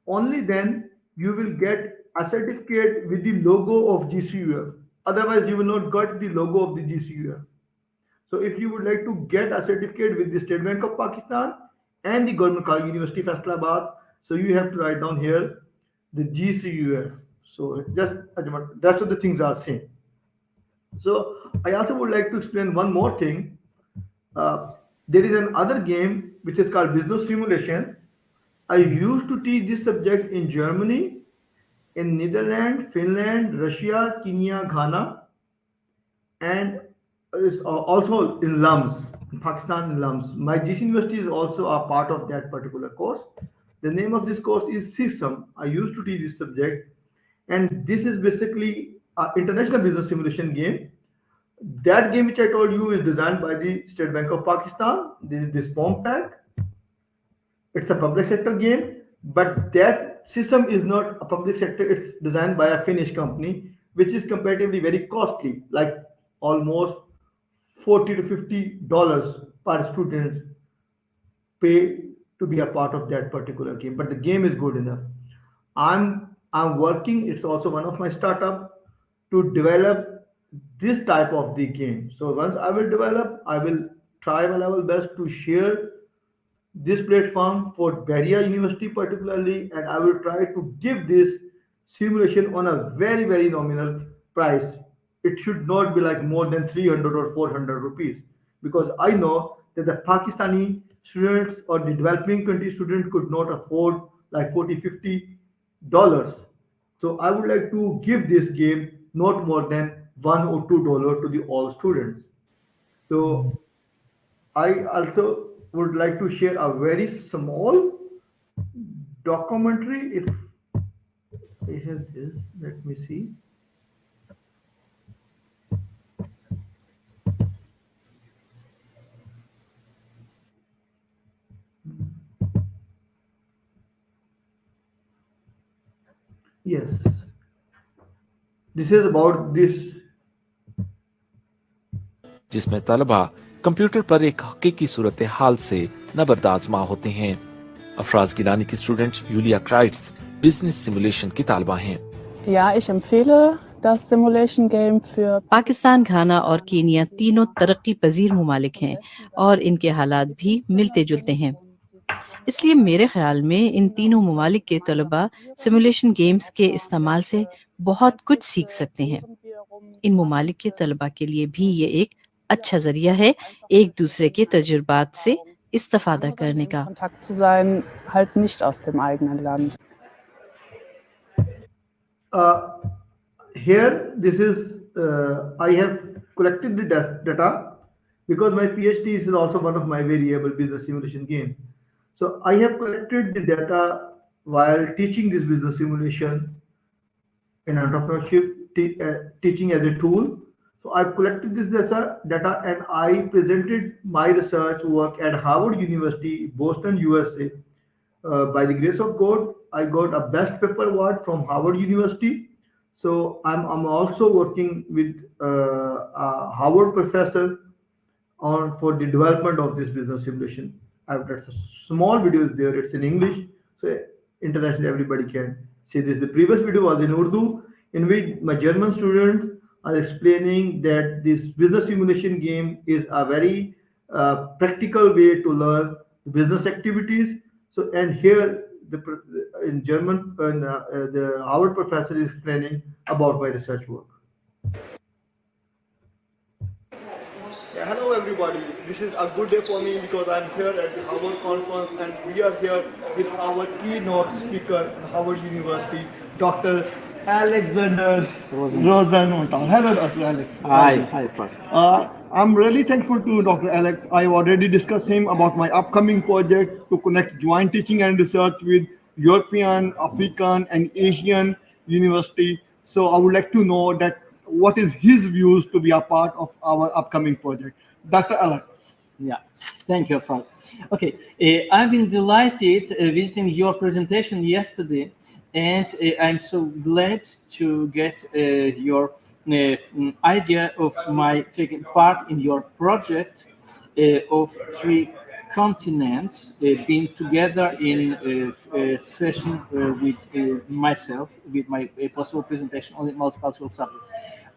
Only then you will get a certificate with the logo of GCUF. Otherwise, you will not get the logo of the GCUF. So if you would like to get a certificate with the State Bank of Pakistan and the Government College University Faisalabad, so you have to write down here the GCUF. So just that's what the things are saying. So I also would like to explain one more thing. Uh, there is another game which is called business simulation. I used to teach this subject in Germany, in Netherlands, Finland, Russia, Kenya, Ghana, and is also in LUMS, in Pakistan in LUMS. My GC University is also a part of that particular course. The name of this course is SISM. I used to teach this subject, and this is basically an international business simulation game. That game which I told you is designed by the State Bank of Pakistan. This is this POM pack. It's a public sector game, but that system is not a public sector. It's designed by a Finnish company, which is comparatively very costly, like almost $40 to $50 per student pay to be a part of that particular game. But the game is good enough. I'm working. It's also one of my startup to develop this type of the game. So once I will develop, I will try my level best to share this platform for Beria University particularly, and I will try to give this simulation on a very, very nominal price. It should not be like more than 300 or 400 rupees, because I know that the Pakistani students or the developing country students could not afford like 40, $50. So I would like to give this game not more than $1 or $2 to the all students. So I also would like to share a very small documentary. If I have this, let me see. Yes, this is about this. जिसमें तलबा computer पर एक हकीकी सूरत हाल से नबरदाजमा होते हैं। अफराज गिलानी की student Yulia क्राइट्स business simulation की तालबा हैं। Ja, ich empfehle das Simulation Game für Pakistan, घाना और कीनिया तीनों तरक्की पजीर ममालिक हैं और इनके हालात भी मिलते जुलते हैं। इसलिए मेरे ख्याल में इन तीनों ममालिक के तलबा सिमुलेशन गेम्स के इस्तेमाल से बहुत कुछ सीख सकते हैं। इन ममालिक के तलबा के लिए भी ये एक अच्छा जरिया है एक दूसरे के तजुर्बात से इस्तेफादा करने का। Kontakt zu sein, halt nicht aus dem eigenen Land. Uh, here this is I have collected the data because my PhD is also one of my variable business simulation game. So I have collected the data while teaching this business simulation in entrepreneurship teaching as a tool. So I collected this data and I presented my research work at Harvard University, Boston, USA. By the grace of God, I got a best paper award from Harvard University. So I'm also working with a Harvard professor on for the development of this business simulation. I've got a small videos there. It's in English, so internationally everybody can see this. The previous video was in Urdu, in which my German students are explaining that this business simulation game is a very practical way to learn business activities. So, and here in German, the our professor is explaining about my research work. Yeah, hello everybody. This is a good day for me because I'm here at the Harvard conference and we are here with our keynote speaker at Harvard University, Dr. Alexander Rosenthal. Hello, Dr. Alex. Hi, Afraz. I'm really thankful to Dr. Alex. I've already discussed him about my upcoming project to connect joint teaching and research with European, African, and Asian university. So I would like to know that what is his views to be a part of our upcoming project. Dr. Alex. Yeah, thank you, Afraz. Okay, I've been delighted visiting your presentation yesterday, and I'm so glad to get your idea of my taking part in your project of three continents being together in a session with myself, with my possible presentation on the multicultural subject.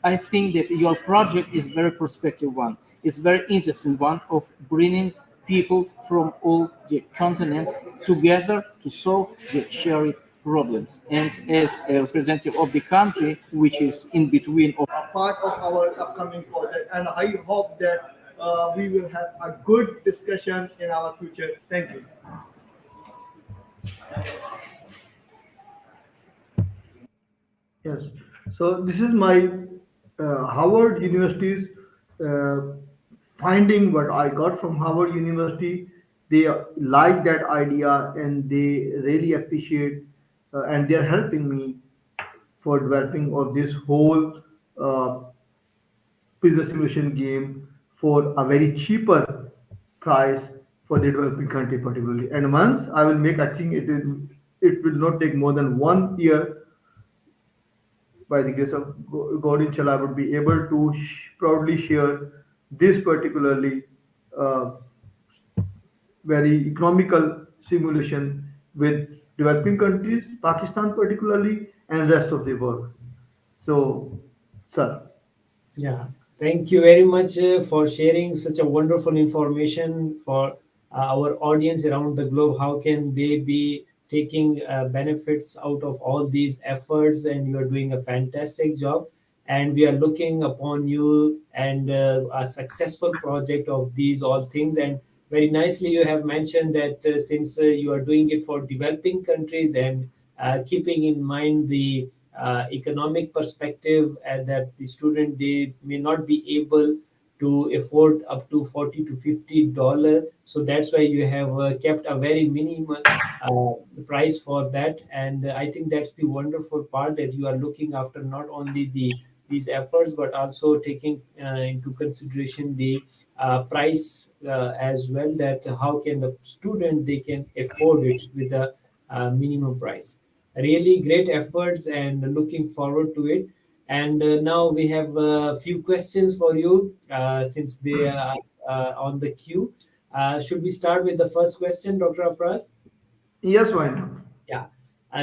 I think that your project is very prospective one. It's very interesting one of bringing people from all the continents together to solve the shared problems. And as a representative of the country, which is in between of A part of our upcoming project, and I hope that we will have a good discussion in our future. Thank you. Yes. So this is my Harvard University's uh, finding what I got from Harvard University. They like that idea and they really appreciate and they're helping me for developing of this whole uh, business simulation game for a very cheaper price for the developing country particularly. And once I will make, I think it will not take more than 1 year by the grace of God, inshallah, I would be able to proudly share this particularly uh, very economical simulation with developing countries, Pakistan particularly, and rest of the world. So, sir. Yeah, thank you very much for sharing such a wonderful information for our audience around the globe. How can they be taking benefits out of all these efforts? And you are doing a fantastic job. And we are looking upon you and a successful project of these all things. And very nicely, you have mentioned that since you are doing it for developing countries and keeping in mind the economic perspective and that the student they may not be able to afford up to 40 to $50, so that's why you have kept a very minimal price for that. And I think that's the wonderful part, that you are looking after not only these efforts but also taking into consideration the price as well, that how can the student they can afford it with a minimum price. Really great efforts and looking forward to it. And now we have a few questions for you since they are on the queue. Should we start with the first question, Dr. Afraz? Yes, why not? Yeah,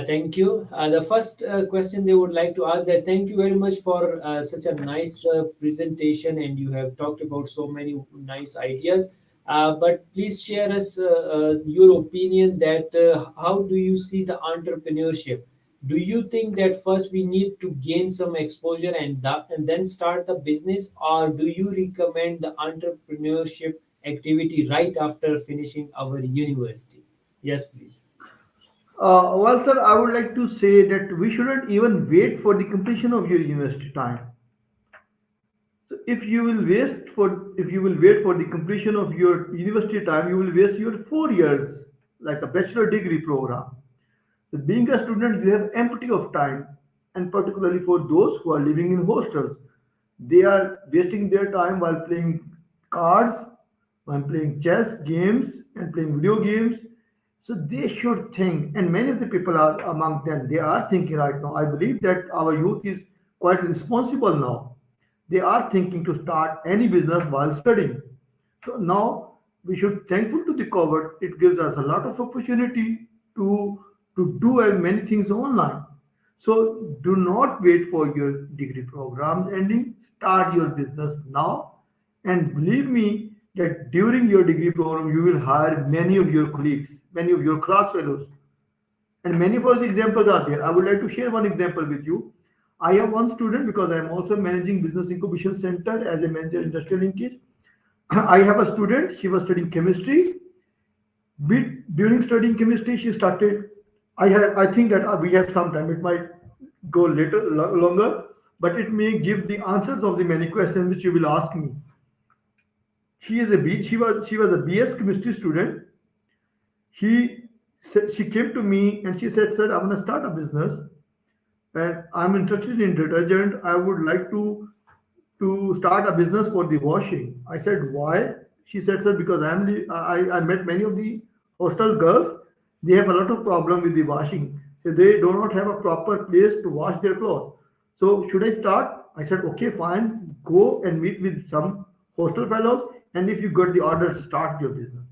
thank you. The first question they would like to ask, that thank you very much for such a nice presentation, and you have talked about so many nice ideas. But please share us your opinion that how do you see the entrepreneurship? Do you think that first we need to gain some exposure and then start the business, or do you recommend the entrepreneurship activity right after finishing our university? Yes, please. Well, sir, I would like to say that we shouldn't even wait for the completion of your university time. So if you will wait for the completion of your university time, you will waste your 4 years, like a bachelor degree program. So being a student, you have empty of time, and particularly for those who are living in hostels, they are wasting their time while playing cards, while playing chess games, and playing video games. So they should think, and many of the people are among them. They are thinking right now. I believe that our youth is quite responsible now. They are thinking to start any business while studying. So now we should thankful to the COVID. It gives us a lot of opportunity to do many things online. So do not wait for your degree programs ending. Start your business now, and believe me that during your degree program you will hire many of your colleagues, many of your class fellows, and many of those examples are there. I would like to share one example with you. I have one student because I am also managing business incubation center as a manager industrial linkage. I have a student. She was studying chemistry. During studying chemistry, she started. I think that we have some time. It might go later, longer, but it may give the answers of the many questions which you will ask me. She was a BS chemistry student. She came to me and she said, "Sir, I want to start a business and I'm interested in detergent. I would like to start a business for the washing." I said, "Why?" She said, "Sir, because I met many of the hostel girls. They have a lot of problem with the washing. So they do not have a proper place to wash their clothes. So should I start?" I said, "Okay, fine. Go and meet with some hostel fellows, and if you got the order, start your business."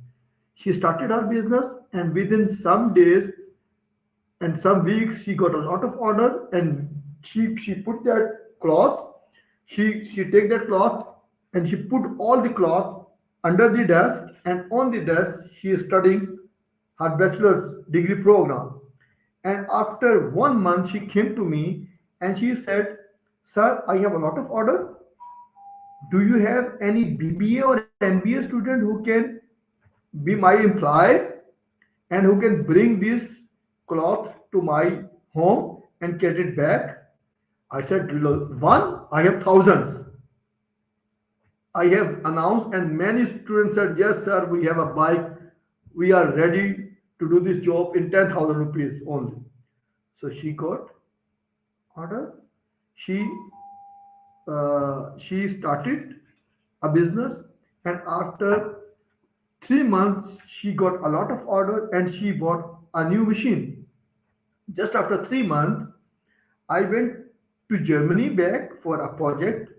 She started her business, and within some days and some weeks she got a lot of order, and she put that cloth, she take that cloth and she put all the cloth under the desk, and on the desk she is studying her bachelor's degree program. And after 1 month she came to me and she said, "Sir, I have a lot of order. Do you have any BBA or MBA student who can be my employee and who can bring this cloth to my home and get it back?" I said, "One, I have thousands. I have announced," and many students said, "Yes, sir, we have a bike. We are ready to do this job in 10,000 rupees only." So she got order. She she started a business, and after 3 months she got a lot of order and she bought a new machine. Just after 3 months, I went to Germany back for a project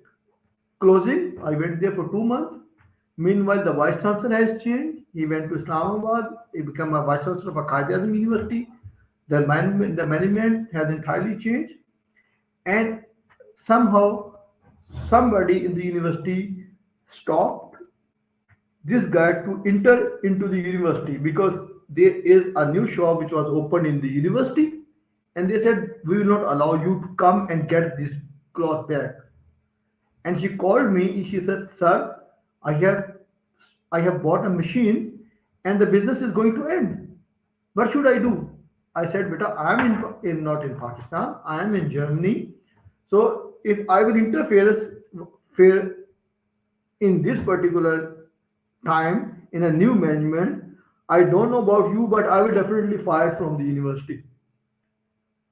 closing. I went there for 2 months. Meanwhile, the vice chancellor has changed. He went to Islamabad. He became a vice chancellor of a Qaeda University. The management has entirely changed, and somehow somebody in the university stopped this guy to enter into the university because there is a new shop which was opened in the university, and they said, "We will not allow you to come and get this cloth back." And she called me and she said, "Sir, i have I have bought a machine and the business is going to end. What should I do?" I said, "Beta, I am not in Pakistan, I am in Germany. So if I will interfere in this particular time in a new management, I don't know about you, but I will definitely fire from the university."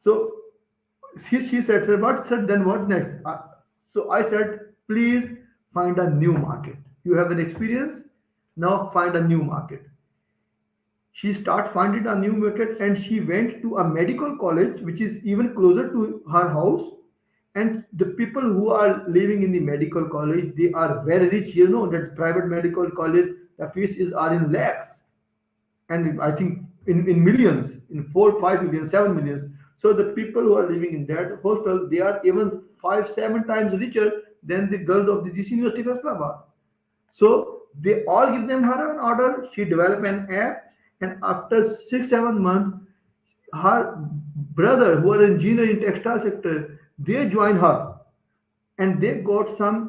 So she said, "Sir, what?" Said, "Then what next?" So I said, "Please find a new market. You have an experience, now find a new market." She started finding a new market and she went to a medical college which is even closer to her house. And the people who are living in the medical college, they are very rich. You know that private medical college, the fees is are in lakhs, and I think in millions, in 4, 5 million, 7 millions. So the people who are living in that hostel, they are even 5, 7 times richer than the girls of the DC University of Faisalabad. So they all give them her an order. She developed an app, and after 6, 7 months, her brother, who are engineer in textile sector, they join her, and they got some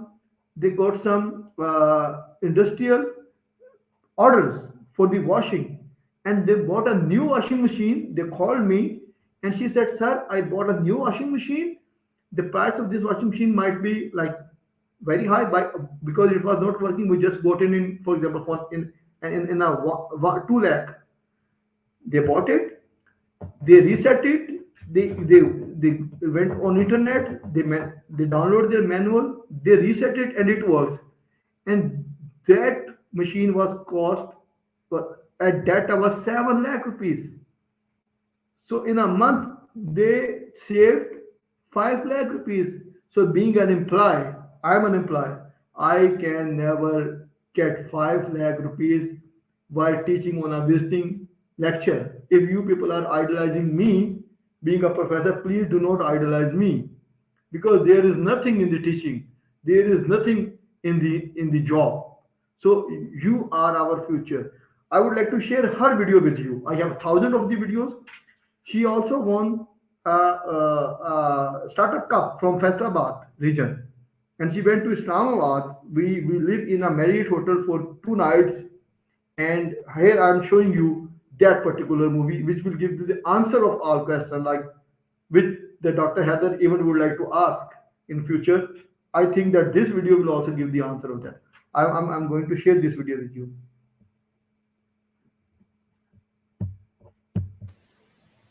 industrial orders for the washing, and they bought a new washing machine. They called me and she said, "Sir, I bought a new washing machine. The price of this washing machine might be like very high by because it was not working. We just bought it in, for example, for in a 2 lakh. They bought it, they reset it, they went on internet, they download their manual, they reset it, and it works. And that machine was cost at that time was 7 lakh rupees. So in a month, they saved 5 lakh rupees. So being an employee, I'm an employee. I can never get 5 lakh rupees while teaching on a visiting lecture. If you people are idolizing me, being a professor, please do not idolize me because there is nothing in the teaching. There is nothing in the job. So you are our future. I would like to share her video with you. I have thousands of the videos. She also won a startup cup from Faisalabad region, and she went to Islamabad. We live in a Marriott hotel for 2 nights, and here I'm showing you that particular movie, which will give you the answer of all questions, like which the Dr. Heather even would like to ask in future. I think that this video will also give the answer of that. I'm going to share this video with you.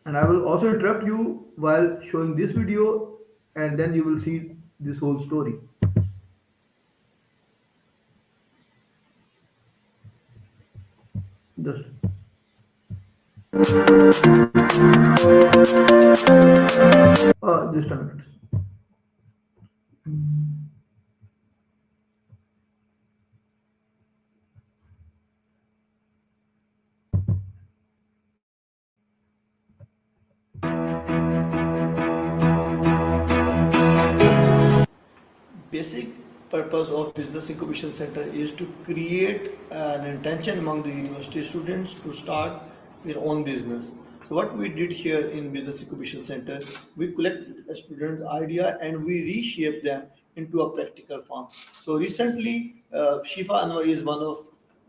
And I will also interrupt you while showing this video, and then you will see this whole story. Just this time. Basic purpose of Business Incubation Center is to create an intention among the university students to start their own business. So what we did here in Business Incubation Center, we collect a student's idea and we reshape them into a practical form. So recently, Shifa Anwar is one of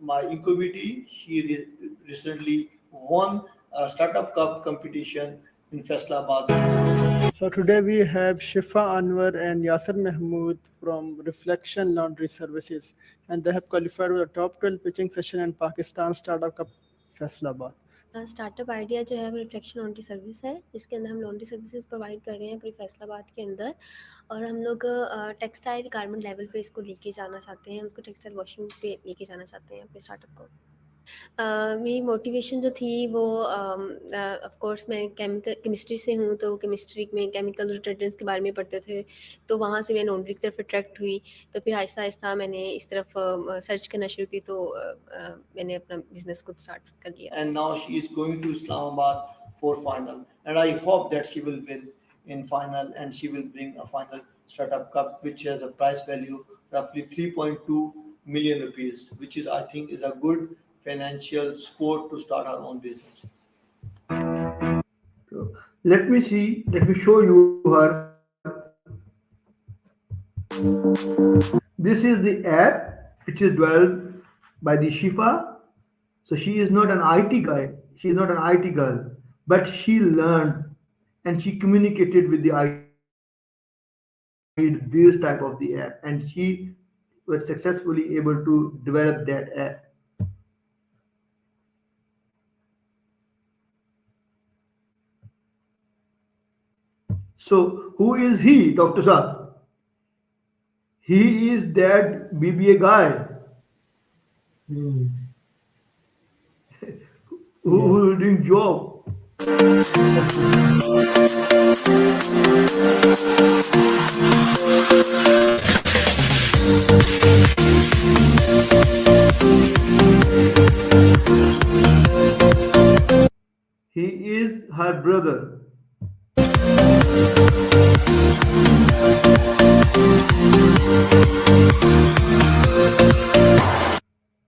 my incubee. She recently won a startup cup competition in Faisalabad. So today we have Shifa Anwar and Yasser Mahmood from Reflection Laundry Services, and they have qualified with a top 12 pitching session in Pakistan Startup Cup Faisalabad. Startup idea जो है वो reflection laundry service है, जिसके अंदर हम laundry services provide कर रहे हैं पूरी फैसलाबाद के अंदर। और हम लोग टेक्सटाइल गारमेंट लेवल पे इसको लेके जाना चाहते हैं, उसको टेक्सटाइल वॉशिंग पे लेके जाना चाहते हैं अपने स्टार्टअप को। मेरी मोटिवेशन जो थी वो ऑफ कोर्स मैं केमिस्ट्री से हूँ, तो केमिस्ट्री में केमिकल डिटर्जेंट्स के बारे में पढ़ते थे, तो वहाँ से मैं लॉन्ड्री की तरफ अट्रैक्ट हुई। तो फिर आहिस्ता आहिस्ता मैंने इस तरफ सर्च करना शुरू की, तो मैंने अपना बिजनेस खुद स्टार्ट कर लिया। And now she is going to Islamabad for final, and I hope that she will win in final and she will bring a final startup cup which has a price value roughly 3.2 million rupees, which is I think is a good financial support to start our own business. So let me show you her. This is the app which is developed by the Shifa. So she is not an IT guy, she is not an IT girl, but she learned and she communicated with the IT this type of the app, and she was successfully able to develop that app. So who is he, Dr. Shah? He is that BBA guy who is doing job. He is her brother.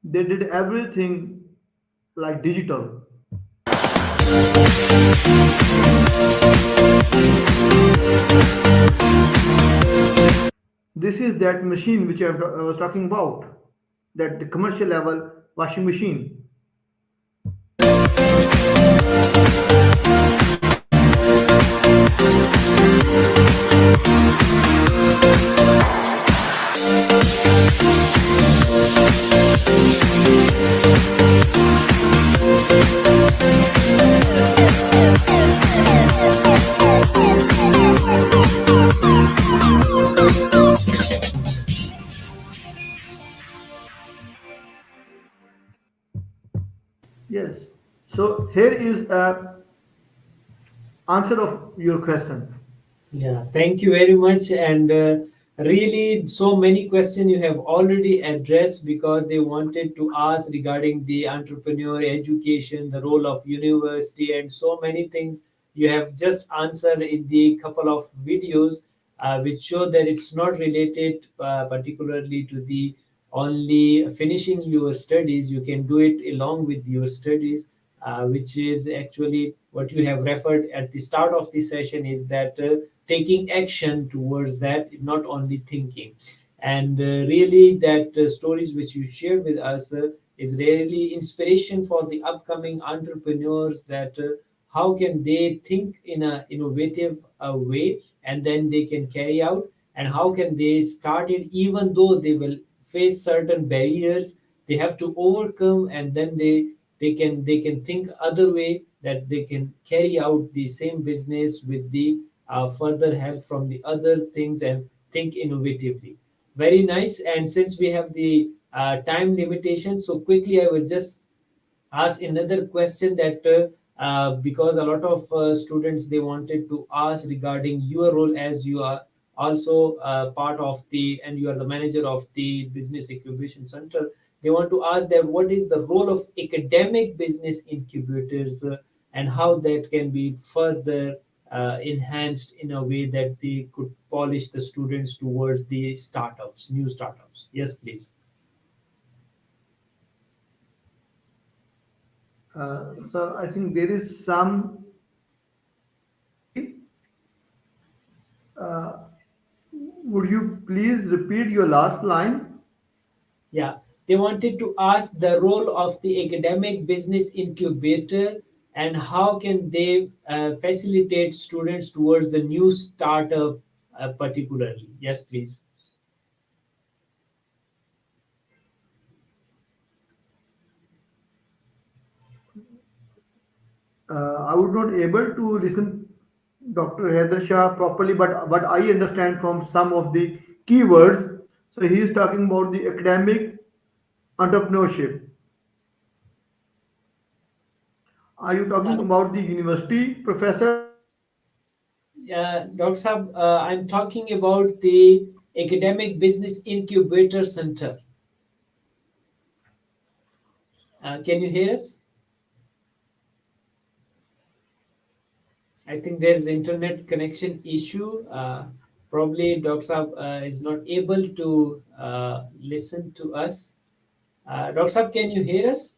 They did everything like digital. This is that machine which I was talking about, that the commercial level washing machine. here is a answer of your question. Yeah, thank you very much. And really, so many questions you have already addressed because they wanted to ask regarding the entrepreneur education, the role of university, and so many things you have just answered in the couple of videos, which show that it's not related particularly to the only finishing your studies. You can do it along with your studies, which is actually what you have referred at the start of the session, is that taking action towards that, not only thinking. And really, that stories which you shared with us is really inspiration for the upcoming entrepreneurs, that how can they think in a innovative way, and then they can carry out, and how can they start it even though they will face certain barriers they have to overcome, and then they can think other way, that they can carry out the same business with the further help from the other things, and think innovatively. Very nice. And since we have the time limitation, so quickly I will just ask another question, that because a lot of students they wanted to ask regarding your role, as you are also part of the, and you are the manager of the business incubation center. They want to ask that what is the role of academic business incubators, and how that can be further enhanced in a way that they could polish the students towards the startups, new startups. Yes, please. So I think there is some. Uh, would you please repeat your last line? Yeah, they wanted to ask the role of the academic business incubator, and how can they facilitate students towards the new startup, particularly. Yes, please. I was not able to listen Dr. Haider Shah properly, but what I understand from some of the keywords, so he is talking about the academic entrepreneurship. Are you Uh, talking about the university professor? Dr. Saab, I'm talking about the academic business incubator center. Can you hear us? I think there's internet connection issue. Probably Dr. Saab is not able to listen to us. Dr. Saab, can you hear us?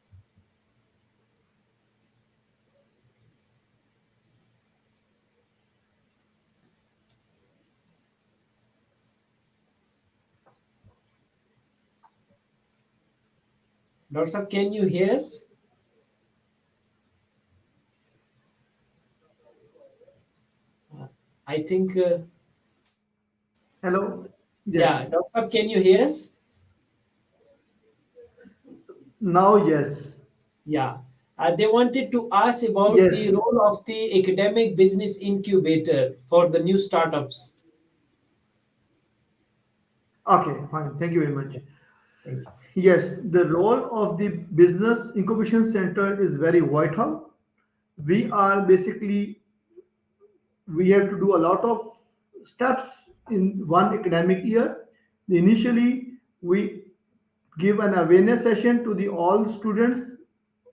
Dr. Saab, can you hear us? Uh, I think, Hello? yeah, Yes. Dr. Saab, can you hear us? Now, yes. Yeah. They wanted to ask about the Yes. role of the academic business incubator for the new startups. Okay, fine. Thank you very much. Thank you. Yes, the role of the business incubation center is very vital. We are basically, we have to do a lot of steps in one academic year. Initially, we give an awareness session to the all students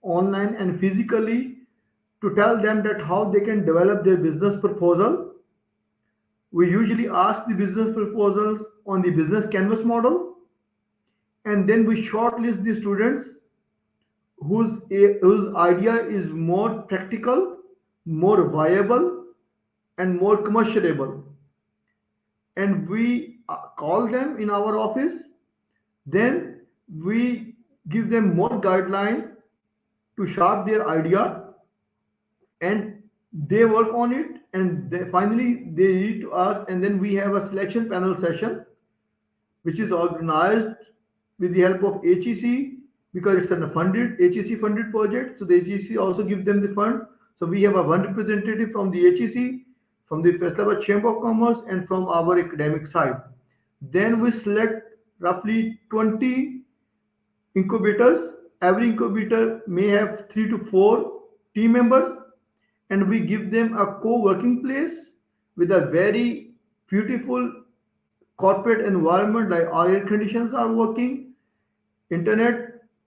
online and physically, to tell them that how they can develop their business proposal. We usually ask the business proposals on the business canvas model, and then we shortlist the students whose idea is more practical, more viable, and more commercializable. And we call them in our office. Then we give them more guideline to sharp their idea, and they work on it, and finally they read to us, and then we have a selection panel session, which is organized with the help of HEC, because it's a funded HEC funded project. So the HEC also gives them the fund. So we have a one representative from the HEC, from the Faisalabad Chamber of Commerce, and from our academic side. Then we select roughly 20 incubators. Every incubator may have 3 to 4 team members, and we give them a co-working place with a very beautiful corporate environment, like all air conditions are working, internet,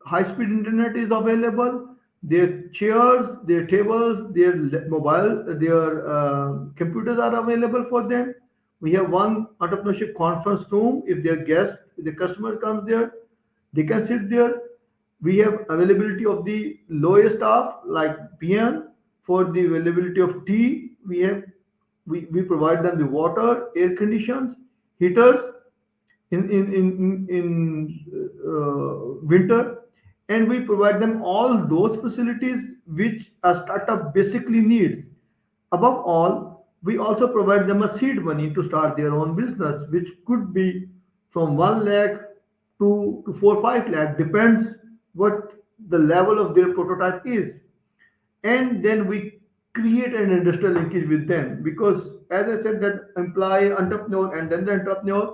high speed internet is available, their chairs, their tables, their mobile, their computers are available for them. We have one entrepreneurship conference room. If their guest, if the customer comes there, they can sit there. We have availability of the lowest staff like PN. For the availability of tea, we provide them the water, air conditions, heaters in winter, and we provide them all those facilities which a startup basically needs. Above all, we also provide them a seed money to start their own business, which could be from 1 lakh to 4 5 lakh, depends what the level of their prototype is. And then we create an industrial linkage with them, because as I said, that employee, entrepreneur, and then the entrepreneur.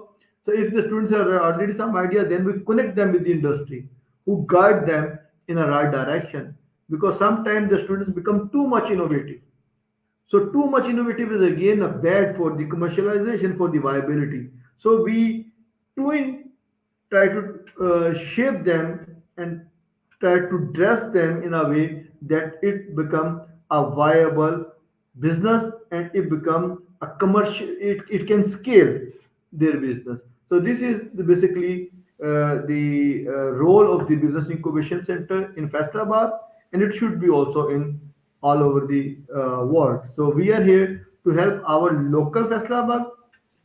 So if the students have already some idea, then we connect them with the industry who guide them in a right direction, because sometimes the students become too much innovative. So too much innovative is again a bad for the commercialization, for the viability. So we twin try to shape them and try to dress them in a way that it become a viable business, and it become a commercial, it can scale their business. So this is basically the role of the business incubation center in Faisalabad, and it should be also in all over the world. So we are here to help our local Faisalabad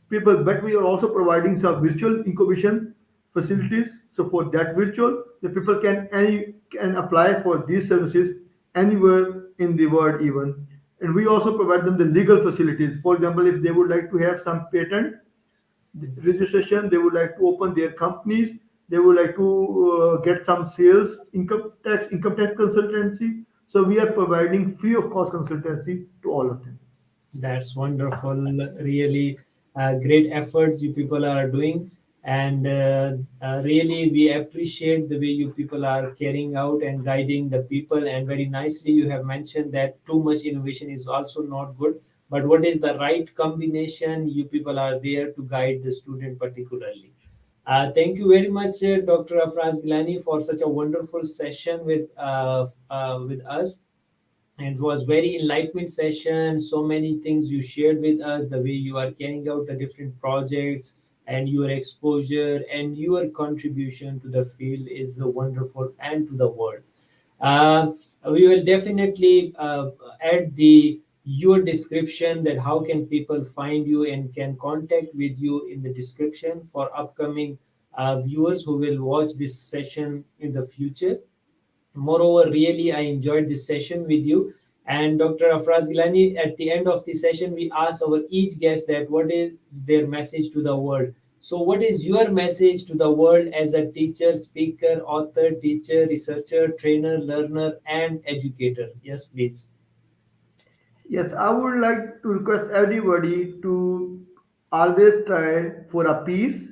people, but we are also providing some virtual incubation facilities. So for that virtual, the people can apply for these services anywhere in the world even. And we also provide them the legal facilities. For example, if they would like to have some patent registration, they would like to open their companies, they would like to get some sales, income tax consultancy. So we are providing free of cost consultancy to all of them. That's wonderful. Really great efforts you people are doing. And really, we appreciate the way you people are carrying out and guiding the people. And very nicely, you have mentioned that too much innovation is also not good. But what is the right combination? You people are there to guide the student particularly. Thank you very much, Dr. Afraz Gillani, for such a wonderful session with us, and it was very enlightenment session. So many things you shared with us, the way you are carrying out the different projects, and your exposure and your contribution to the field is wonderful and to the world. uh, we will definitely add the your description, that how can people find you and can contact with you, in the description for upcoming viewers who will watch this session in the future. Moreover, really, I enjoyed this session with you. And Dr. Afraz Gillani, at the end of the session, we ask our each guest that what is their message to the world. So, what is your message to the world as a teacher, speaker, author, teacher, researcher, trainer, learner, and educator? Yes, please. Yes, I would like to request everybody to always try for a peace,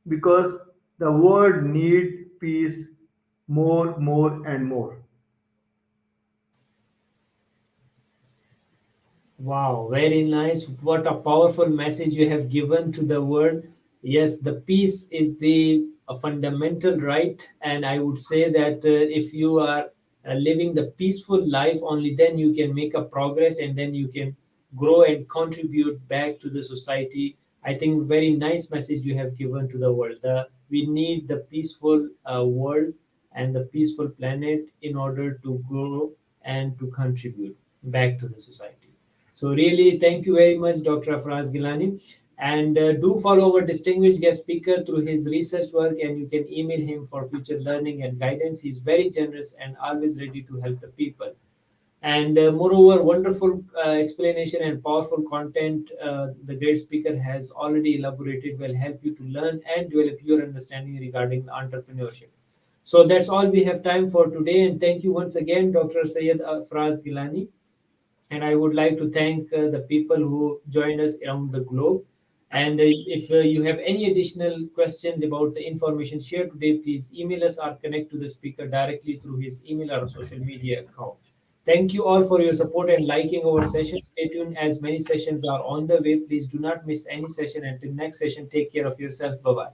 because the world need peace more, more, and more. Wow, very nice. What a powerful message you have given to the world. Yes, the peace is the a fundamental right, and I would say that if you are living the peaceful life, only then you can make a progress, and then you can grow and contribute back to the society. I think very nice message you have given to the world. We need the peaceful world and the peaceful planet in order to grow and to contribute back to the society. So really, thank you very much, Dr. Afraz Gilani. And do follow our distinguished guest speaker through his research work, and you can email him for future learning and guidance. He's very generous and always ready to help the people. And moreover, wonderful explanation and powerful content the great speaker has already elaborated will help you to learn and develop your understanding regarding entrepreneurship. So that's all we have time for today. And thank you once again, Dr. Syed Afraz Gilani. And I would like to thank the people who joined us around the globe. And if you have any additional questions about the information shared today, please email us or connect to the speaker directly through his email or social media account. Thank you all for your support and liking our session. Stay tuned as many sessions are on the way. Please do not miss any session. Until next session, take care of yourself. Bye bye.